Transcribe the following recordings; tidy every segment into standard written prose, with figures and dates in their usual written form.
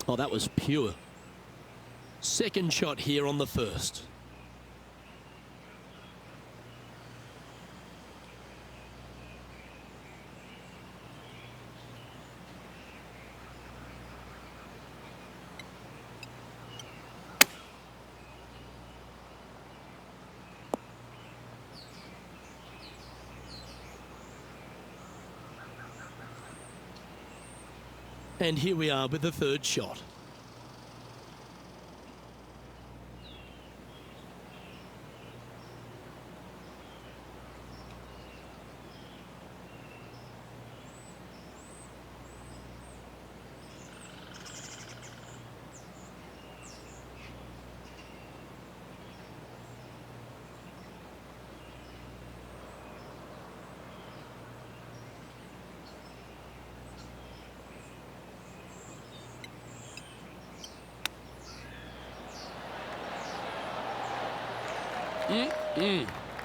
Oh, that was pure. Second shot here on the first. And here we are with the third shot.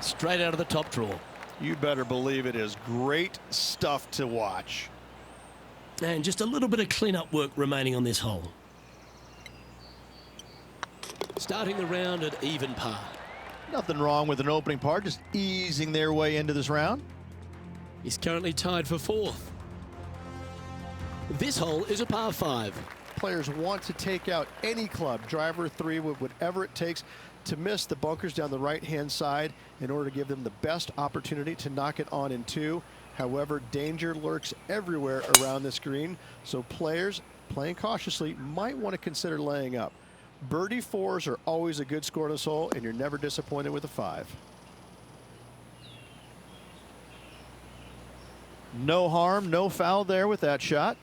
Straight out of the top drawer. You better believe it is great stuff to watch. And just a little bit of clean-up work remaining on this hole. Starting the round at even par. Nothing wrong with an opening par, just easing their way into this round. He's currently tied for fourth. This hole is a par 5. Players want to take out any club, driver, 3, with whatever it takes to miss the bunkers down the right-hand side in order to give them the best opportunity to knock it on in 2. However, danger lurks everywhere around this green, so players playing cautiously might want to consider laying up. Birdie 4s are always a good score on this hole, and you're never disappointed with a 5. No harm, no foul there with that shot.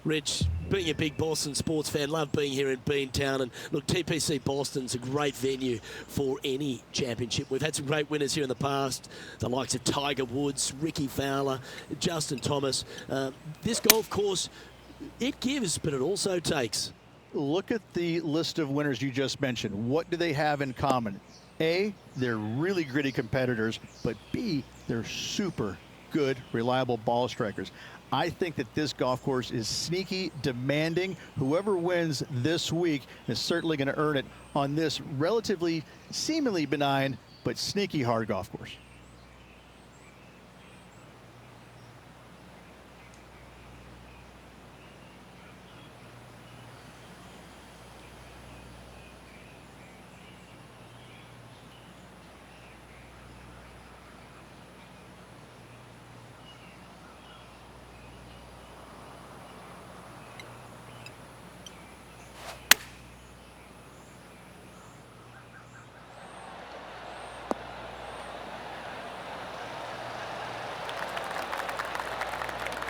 Rich, being a big Boston sports fan, love being here in Beantown. And look, TPC Boston's a great venue for any championship. We've had some great winners here in the past, the likes of Tiger Woods, Ricky Fowler, Justin Thomas. This golf course, it gives, but it also takes. Look at the list of winners you just mentioned. What do they have in common? A, they're really gritty competitors, but B, they're super good, reliable ball strikers. I think that this golf course is sneaky, demanding. Whoever wins this week is certainly going to earn it on this relatively, seemingly benign, but sneaky hard golf course.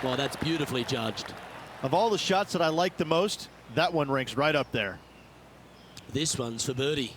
Well, that's beautifully judged. Of all the shots that I like the most, that one ranks right up there. This one's for birdie.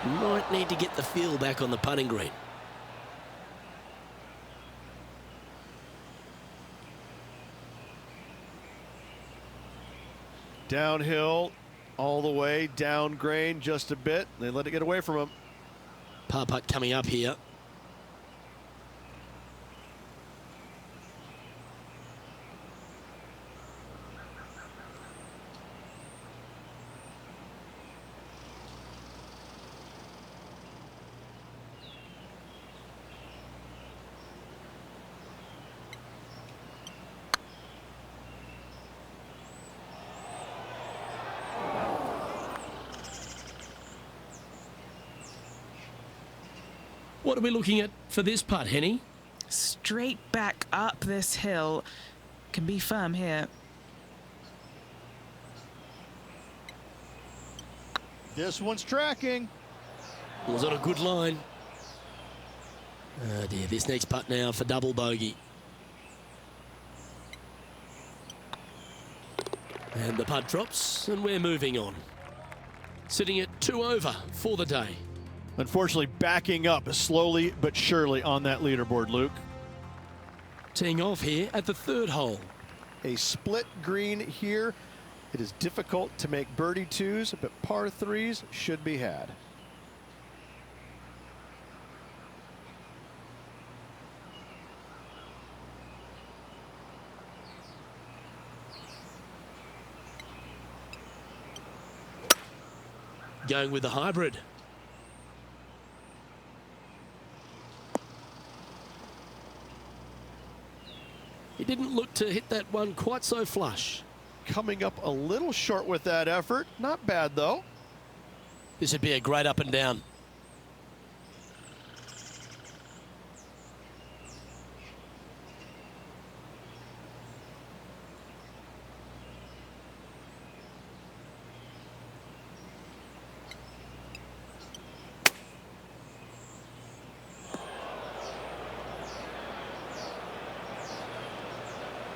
Might need to get the feel back on the putting green. Downhill, all the way, down grain just a bit. They let it get away from him. Par putt coming up here. What are we looking at for this putt, Henny? Straight back up this hill. Can be firm here. This one's tracking. Was on a good line. Oh dear, this next putt now for double bogey. And the putt drops, and we're moving on. Sitting at 2 over for the day. Unfortunately, backing up slowly but surely on that leaderboard, Luke. Teeing off here at the 3rd hole. A split green here. It is difficult to make birdie twos, but par threes should be had. Going with the hybrid. He didn't look to hit that one quite so flush. Coming up a little short with that effort. Not bad, though. This would be a great up and down.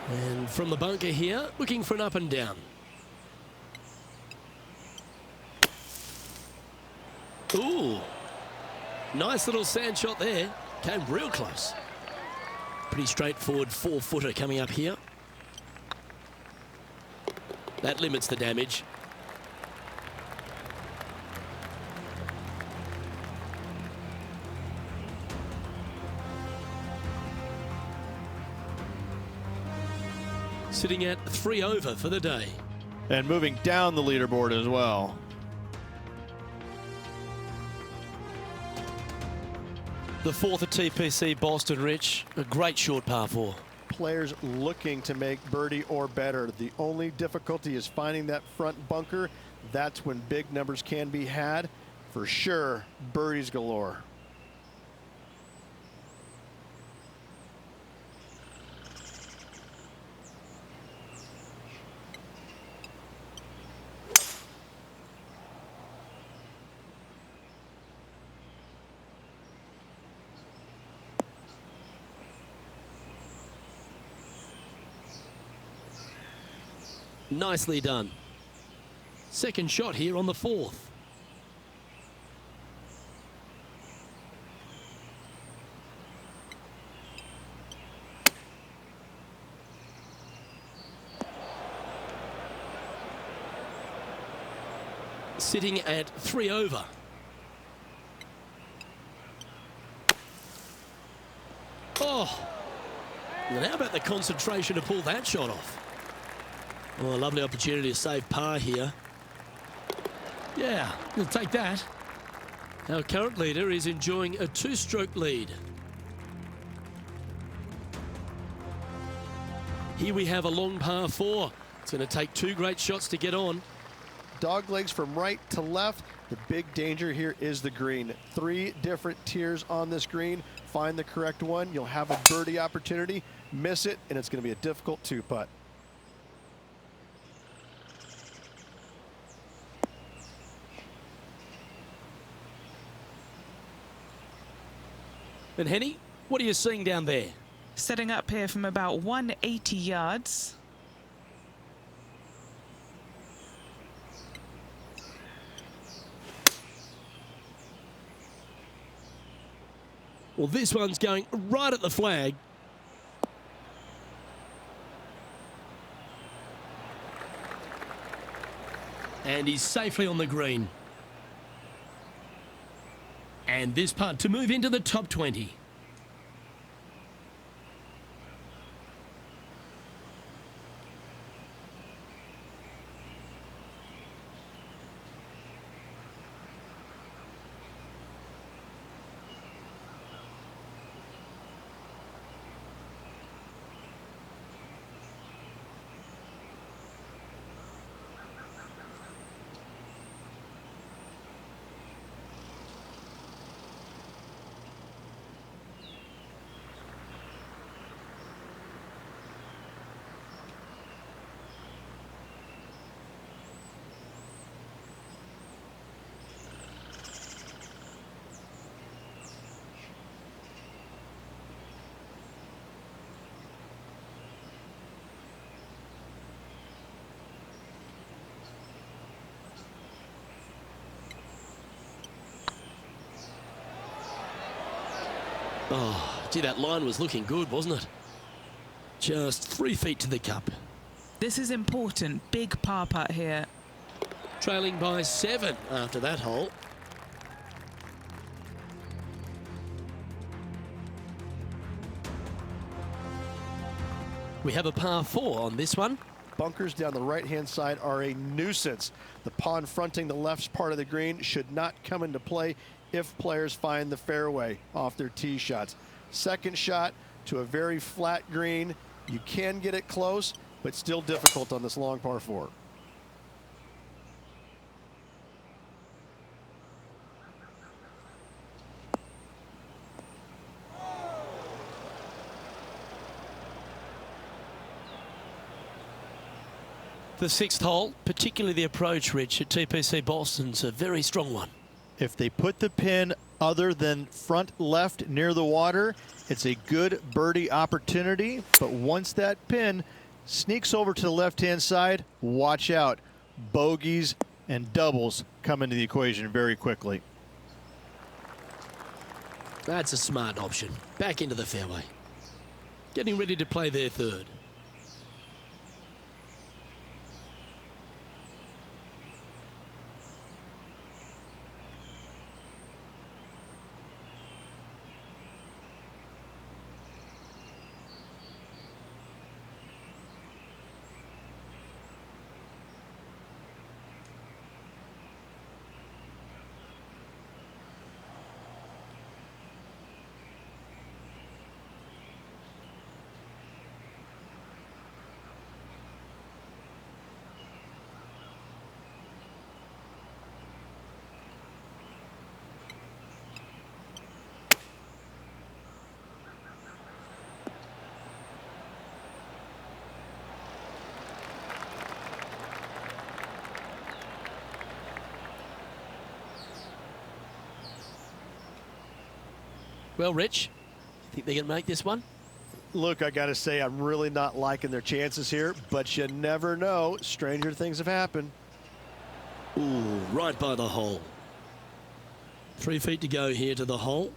And from the bunker here, looking for an up and down. Ooh, nice little sand shot there. Came real close. Pretty straightforward 4-footer coming up here. That limits the damage. Sitting at 3 over for the day. And moving down the leaderboard as well. The 4th at TPC Boston, Rich. A great short par 4. Players looking to make birdie or better. The only difficulty is finding that front bunker. That's when big numbers can be had. For sure, birdies galore. Nicely done. Second shot here on the 4th. Sitting at 3 over. Oh, and how about the concentration to pull that shot off? Oh, a lovely opportunity to save par here. Yeah, we'll take that. Our current leader is enjoying a 2-stroke lead. Here we have a long par 4. It's going to take 2 great shots to get on. Dog legs from right to left. The big danger here is the green. 3 different tiers on this green. Find the correct one. You'll have a birdie opportunity. Miss it, and it's going to be a difficult 2-putt. And Henny, what are you seeing down there? Setting up here from about 180 yards. Well, this one's going right at the flag. And he's safely on the green. And this putt to move into the top 20. Oh, gee, that line was looking good, wasn't it? Just 3 feet to the cup. This is important. Big par putt here. Trailing by 7 after that hole. We have a par 4 on this one. Bunkers down the right-hand side are a nuisance. The pond fronting the left part of the green should not come into play if players find the fairway off their tee shots. Second shot to a very flat green. You can get it close, but still difficult on this long par 4. The 6th hole, particularly the approach, Rich, at TPC Boston's a very strong one. If they put the pin other than front left near the water, it's a good birdie opportunity. But once that pin sneaks over to the left-hand side, watch out. Bogeys and doubles come into the equation very quickly. That's a smart option. Back into the fairway. Getting ready to play their 3rd. Well, Rich, think they can make this one? Look, I got to say, I'm really not liking their chances here, but you never know. Stranger things have happened. Ooh, right by the hole. 3 feet to go here to the hole.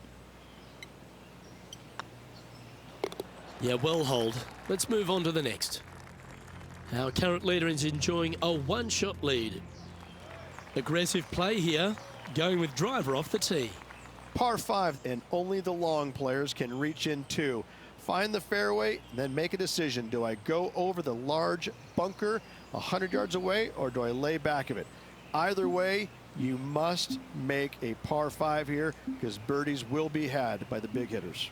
Yeah, well holed. Let's move on to the next. Our current leader is enjoying a 1-shot lead. Aggressive play here, going with driver off the tee. Par 5, and only the long players can reach in 2. Find the fairway, then make a decision. Do I go over the large bunker 100 yards away, or do I lay back of it? Either way, you must make a par 5 here, because birdies will be had by the big hitters.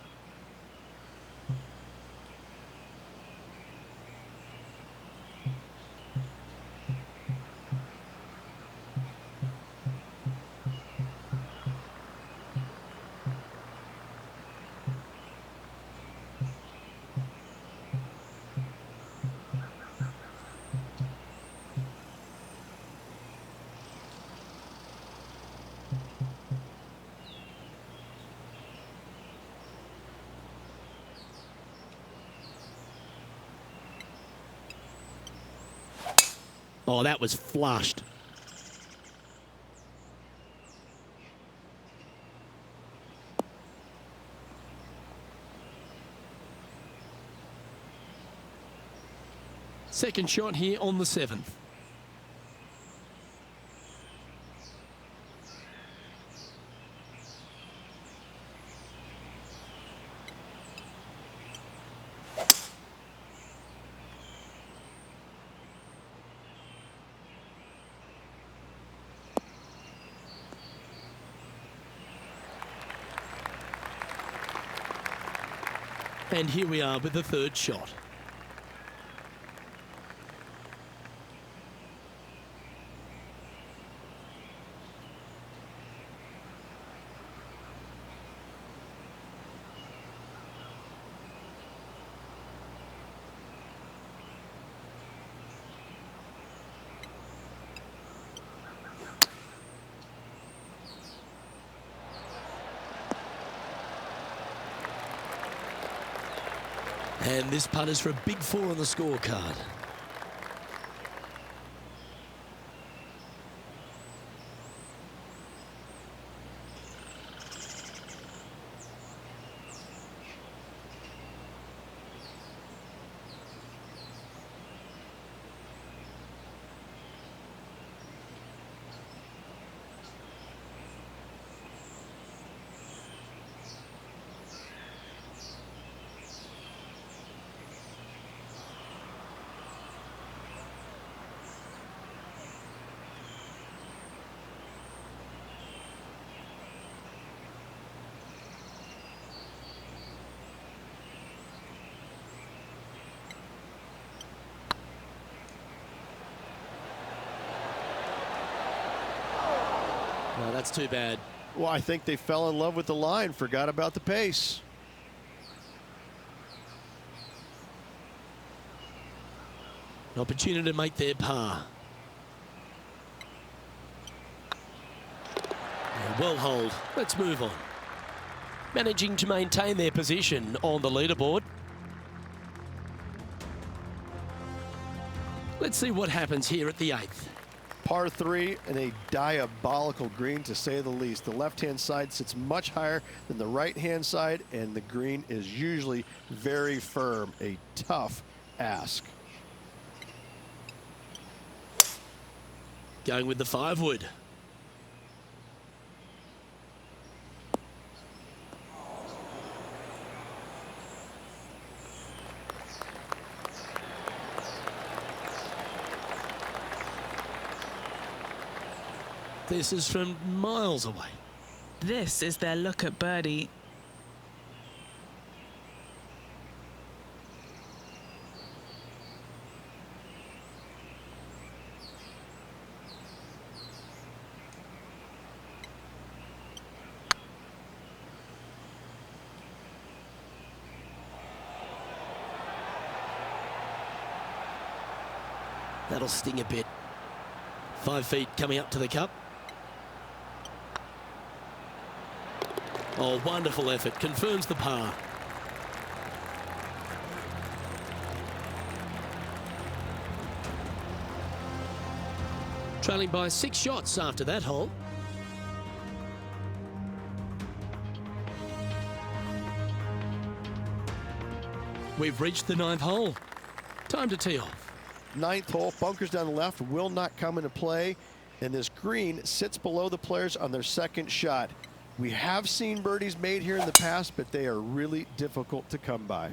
Oh, that was flushed. Second shot here on the 7th. And here we are with the 3rd shot. And this putt is for a big 4 on the scorecard. that's too bad. Well, I think they fell in love with the line, forgot about the pace. An opportunity to make their par. Well hold. Let's move on. Managing to maintain their position on the leaderboard. Let's see what happens here at the 8th. Par 3 and a diabolical green, to say the least. The left-hand side sits much higher than the right-hand side, and the green is usually very firm. A tough ask. Going with the 5-wood. This is from miles away. This is their look at birdie. That'll sting a bit. 5 feet coming up to the cup. Oh, wonderful effort. Confirms the par. Trailing by 6 shots after that hole. We've reached the 9th hole. Time to tee off. 9th hole, bunkers down the left will not come into play, and this green sits below the players on their second shot. We have seen birdies made here in the past, but they are really difficult to come by.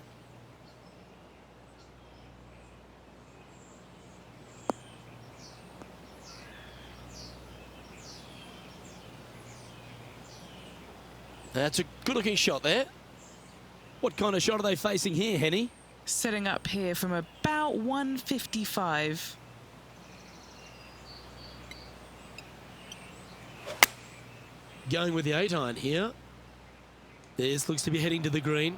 That's a good-looking shot there. What kind of shot are they facing here, Henny? Setting up here from about 155. Going with the 8-iron here. This looks to be heading to the green.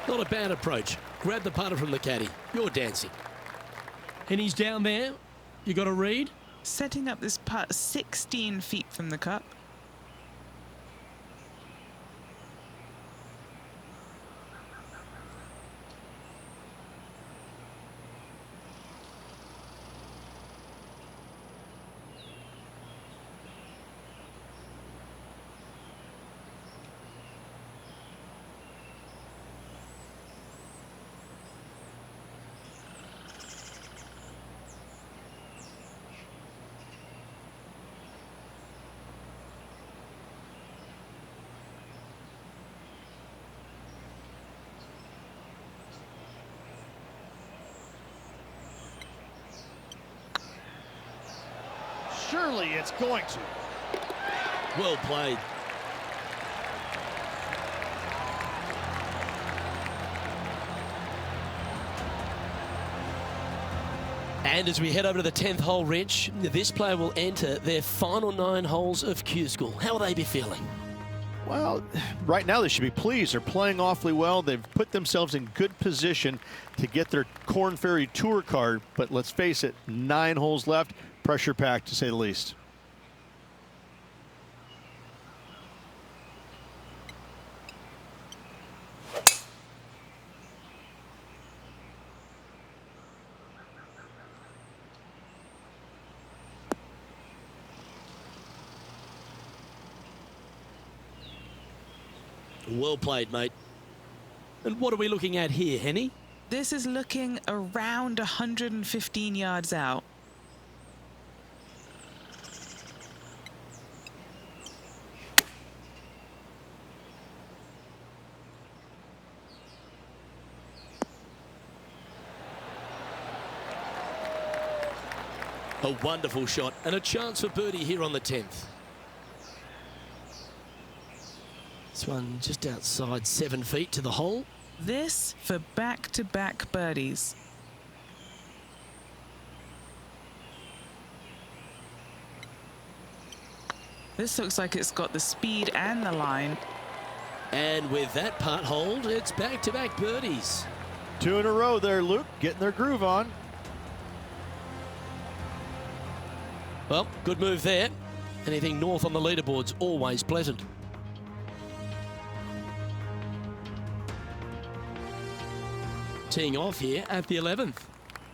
Not a bad approach. Grab the putter from the caddy. You're dancing. And he's down there. You got a read? Setting up this putt 16 feet from the cup. Surely it's going to. Well played. And as we head over to the 10th hole, Rich, this player will enter their final 9 holes of Q School. How will they be feeling? Well, right now they should be pleased. They're playing awfully well. They've put themselves in good position to get their Korn Ferry Tour card. But let's face it, 9 holes left. Pressure packed, to say the least. Well played, mate. And what are we looking at here, Henny? This is looking around 115 yards out. A wonderful shot and a chance for birdie here on the 10th. This one just outside 7 feet to the hole. This for back-to-back birdies. This looks like it's got the speed and the line. And with that putt hold, it's back-to-back birdies. 2 in a row there, Luke, getting their groove on. Well, good move there. Anything north on the leaderboard's always pleasant. Teeing off here at the 11th.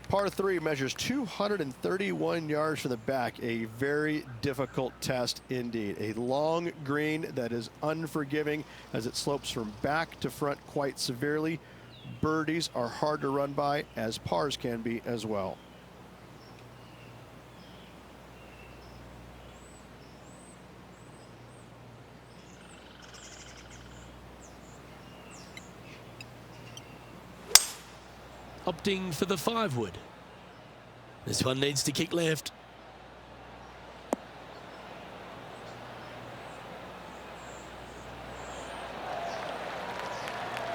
Par 3 measures 231 yards from the back. A very difficult test indeed. A long green that is unforgiving as it slopes from back to front quite severely. Birdies are hard to run by, as pars can be as well. Opting for the 5-wood. This one needs to kick left.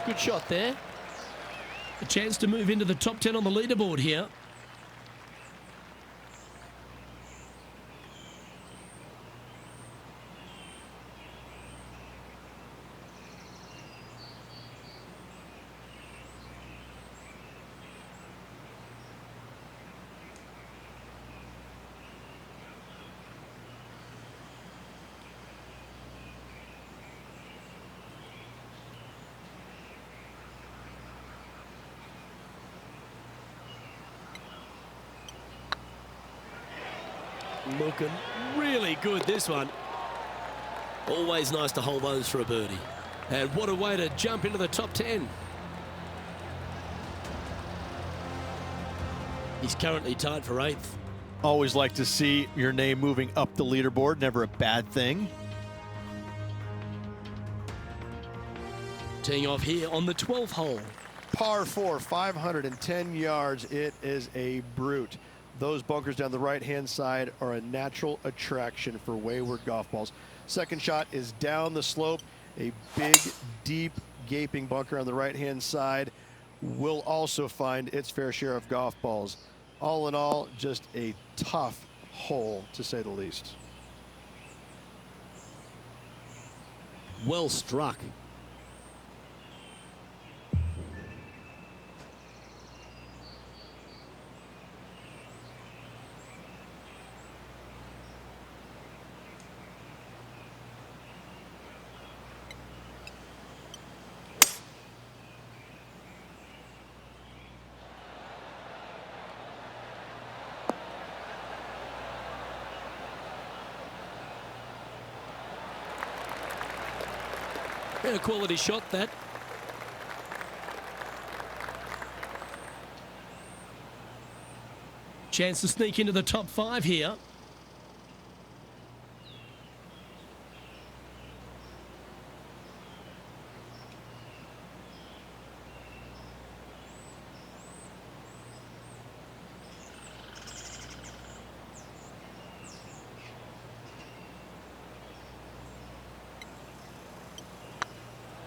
Good shot there. A chance to move into the top 10 on the leaderboard here. Looking really good, this one. Always nice to hold those for a birdie. And what a way to jump into the top 10. He's currently tied for 8th. Always like to see your name moving up the leaderboard, never a bad thing. Teeing off here on the 12th hole. Par 4, 510 yards. It is a brute. Those bunkers down the right-hand side are a natural attraction for wayward golf balls. Second shot is down the slope. A big, deep, gaping bunker on the right-hand side will also find its fair share of golf balls. All in all, just a tough hole, to say the least. Well struck. And a quality shot, that. Chance to sneak into the top 5 here.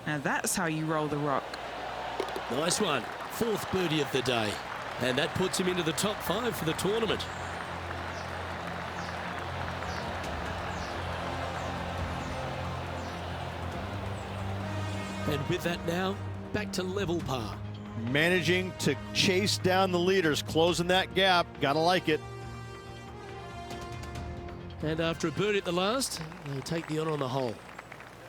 Now that's how you roll the rock. Nice one. 4th birdie of the day. And that puts him into the top 5 for the tournament. And with that now, back to level par. Managing to chase down the leaders, closing that gap. Gotta like it. And after a birdie at the last, they take the honor on the hole.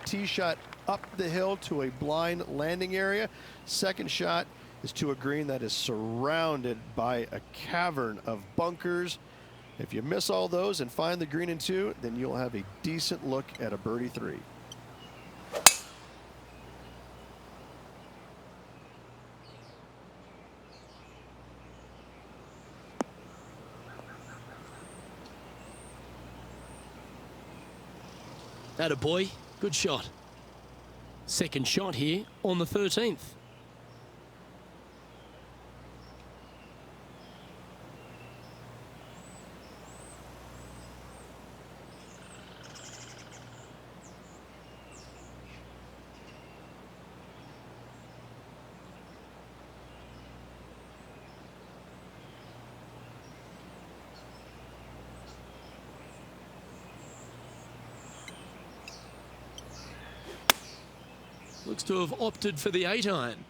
Tee shot up the hill to a blind landing area. Second shot is to a green that is surrounded by a cavern of bunkers. If you miss all those and find the green in 2, then you'll have a decent look at a birdie 3. Atta boy, good shot. Second shot here on the 13th. looks to have opted for the 8-iron.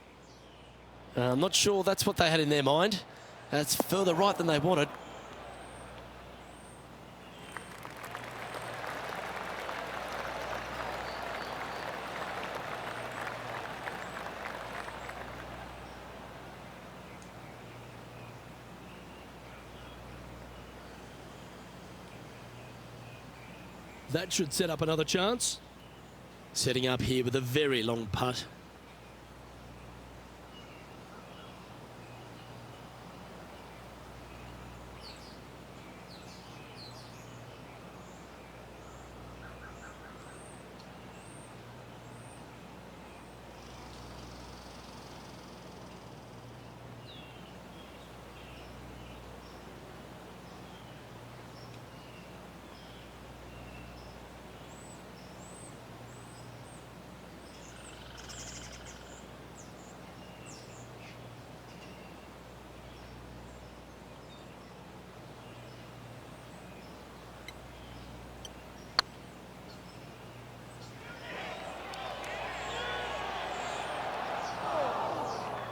I'm not sure that's what they had in their mind. That's further right than they wanted. That should set up another chance. Setting up here with a very long putt.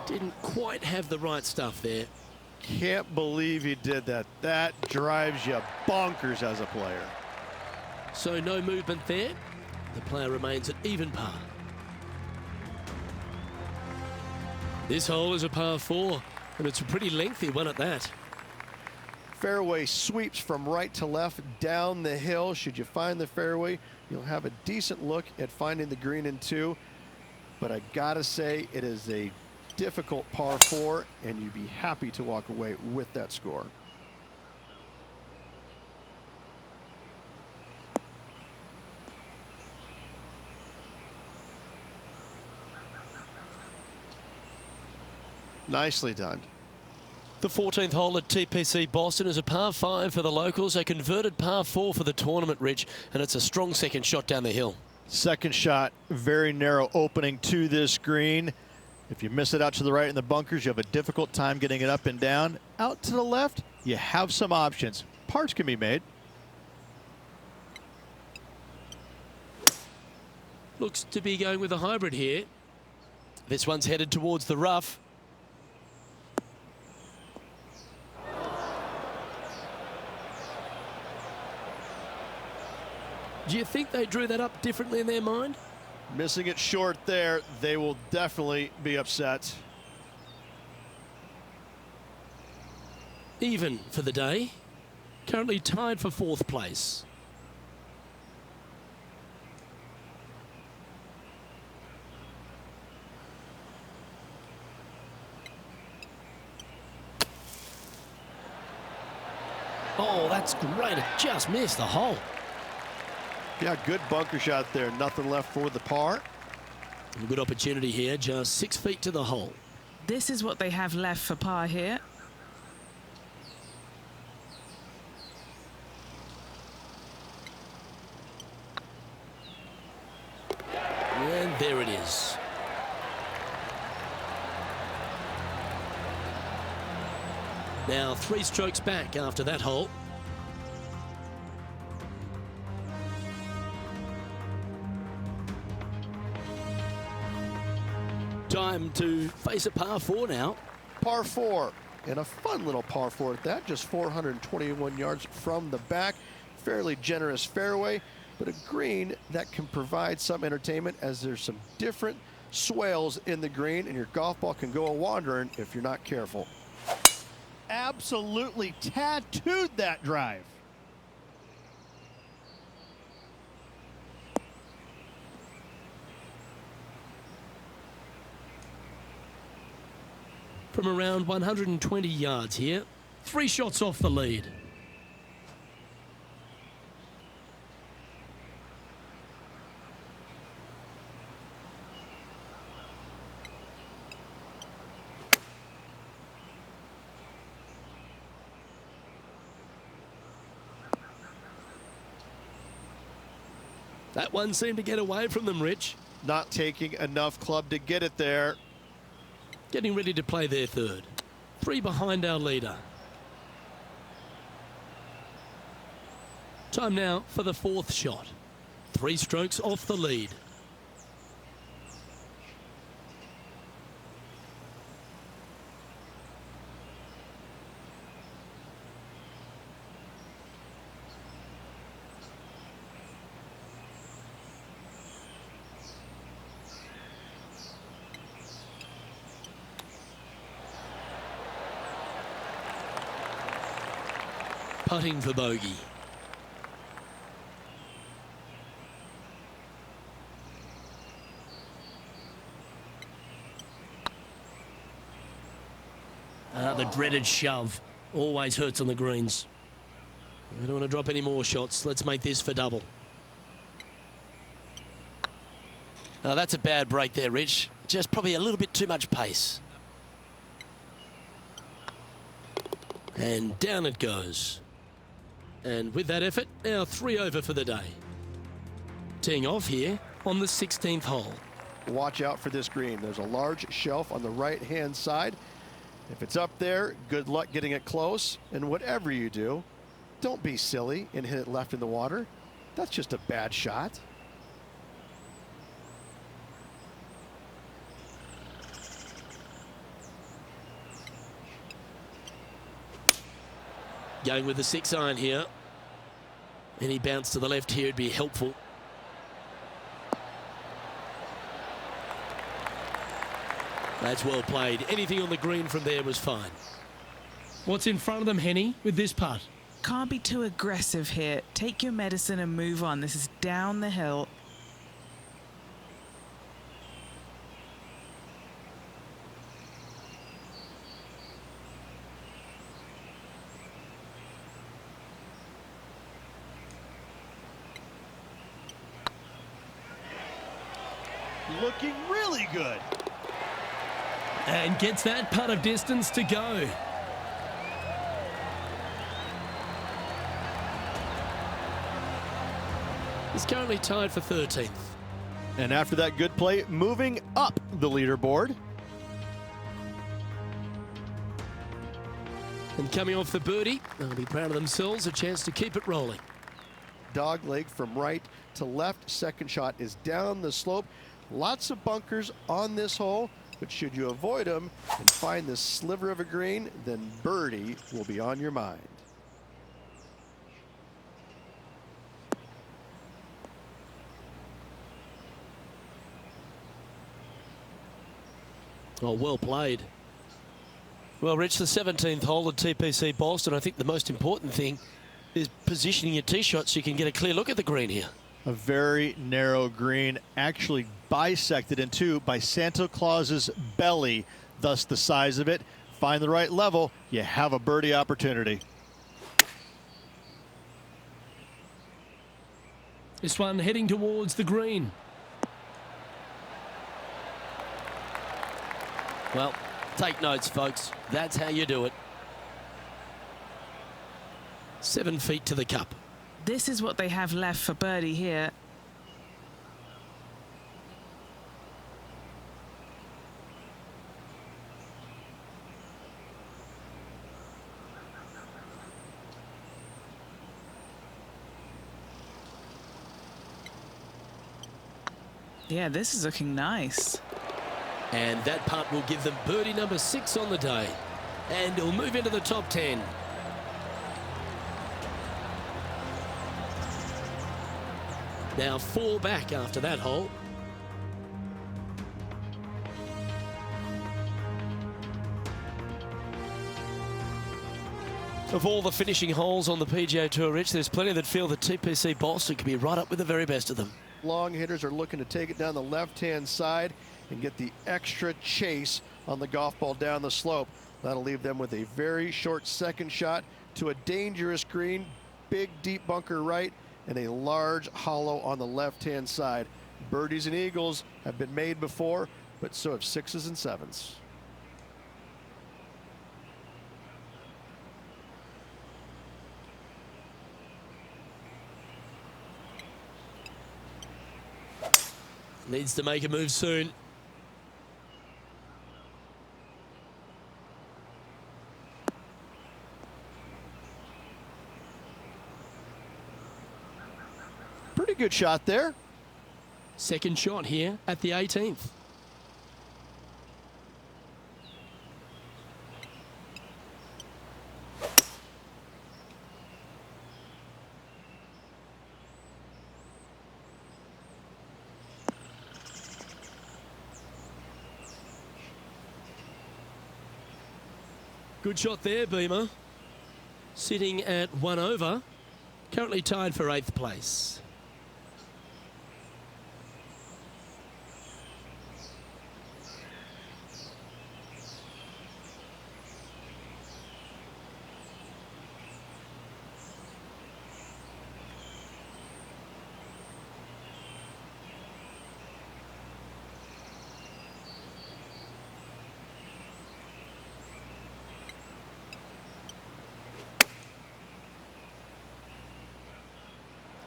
Didn't quite have the right stuff there. Can't believe he did that. That drives you bonkers as a player. So no movement there. The player remains at even par. This hole is a par 4, and it's a pretty lengthy one at that. Fairway sweeps from right to left down the hill. Should you find the fairway, you'll have a decent look at finding the green in 2. But I gotta say, it is a difficult par 4, and you'd be happy to walk away with that score. Nicely done. The 14th hole at TPC Boston is a par 5 for the locals, a converted par 4 for the tournament, Rich, and it's a strong second shot down the hill. Second shot, very narrow opening to this green. If you miss it out to the right in the bunkers, you have a difficult time getting it up and down. Out to the left, you have some options. Parts can be made. Looks to be going with a hybrid here. This one's headed towards the rough. Do you think they drew that up differently in their mind? Missing it short there, they will definitely be upset. Even for the day. Currently tied for 4th place. Oh, that's great. It just missed the hole. Yeah, good bunker shot there. Nothing left for the par. A good opportunity here, just 6 feet to the hole. This is what they have left for par here. And there it is. Now 3 strokes back after that hole. Time to face a par 4 now. Par 4, and a fun little par 4 at that, just 421 yards from the back. Fairly generous fairway, but a green that can provide some entertainment as there's some different swales in the green, and your golf ball can go a-wandering if you're not careful. Absolutely tattooed that drive. From around 120 yards here. 3 shots off the lead. That one seemed to get away from them, Rich. Not taking enough club to get it there. Getting ready to play their 3rd. 3 behind our leader. Time now for the 4th shot. 3 strokes off the lead. putting for bogey. The dreaded shove always hurts on the greens. We don't want to drop any more shots. Let's make this for double. That's a bad break there, Rich. Just probably a little bit too much pace. And down it goes. And with that effort, now 3 over for the day. Teeing off here on the 16th hole. Watch out for this green. There's a large shelf on the right-hand side. If it's up there, good luck getting it close. And whatever you do, don't be silly and hit it left in the water. That's just a bad shot. Going with the 6-iron here. Any bounce to the left here would be helpful. That's well played. Anything on the green from there was fine. What's in front of them, Henny, with this putt? Can't be too aggressive here. Take your medicine and move on. This is down the hill. Looking really good. And gets that putt of distance to go. He's currently tied for 13th. And after that good play, moving up the leaderboard. And coming off the birdie, they'll be proud of themselves, a chance to keep it rolling. Dog leg from right to left. Second shot is down the slope. Lots of bunkers on this hole, but should you avoid them and find this sliver of a green, then birdie will be on your mind. Oh, well played. Well, Rich, the 17th hole at TPC Boston, I think the most important thing is positioning your tee shot so you can get a clear look at the green here. A very narrow green, actually bisected in two by Santa Claus's belly, thus the size of it. Find the right level, you have a birdie opportunity. This one heading towards the green. Well, take notes, folks. That's how you do it. 7 feet to the cup. This is what they have left for birdie here. Yeah, this is looking nice. And that putt will give them birdie number 6 on the day. And it'll move into the top 10. Now 4 back after that hole. Of all the finishing holes on the PGA Tour, Rich, there's plenty that feel that TPC Boston could be right up with the very best of them. Long hitters are looking to take it down the left-hand side and get the extra chase on the golf ball down the slope. That'll leave them with a very short second shot to a dangerous green, big deep bunker right, and a large hollow on the left-hand side. Birdies and eagles have been made before, but so have 6s and 7s. Needs to make a move soon. Pretty good shot there. Second shot here at the 18th. Good shot there, Beamer. sitting at 1 over, currently tied for 8th place.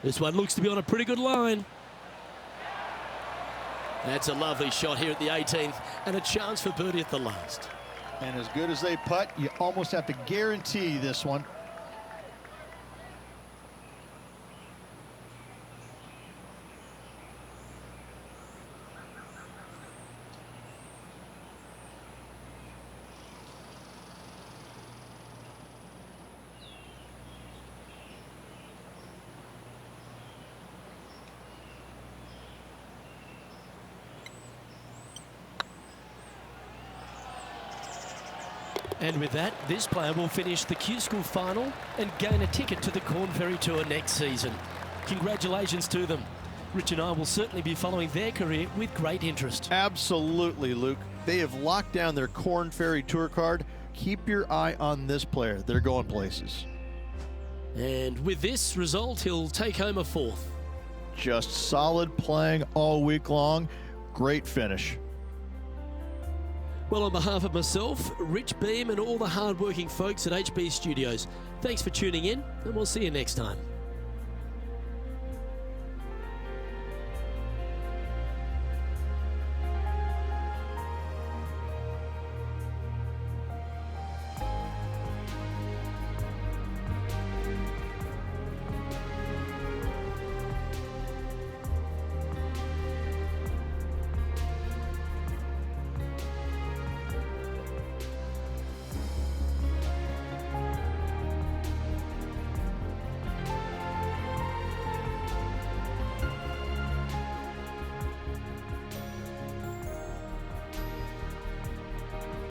This one looks to be on a pretty good line. That's a lovely shot here at the 18th, and a chance for birdie at the last. And as good as they putt, you almost have to guarantee this one. And with that, this player will finish the Q School final and gain a ticket to the Corn Ferry Tour next season. Congratulations to them. Rich and I will certainly be following their career with great interest. Absolutely, Luke. They have locked down their Corn Ferry Tour card. Keep your eye on this player. They're going places. And with this result, he'll take home a 4th. Just solid playing all week long. Great finish. Well, on behalf of myself, Rich Beam, and all the hard-working folks at HB Studios, thanks for tuning in, and we'll see you next time.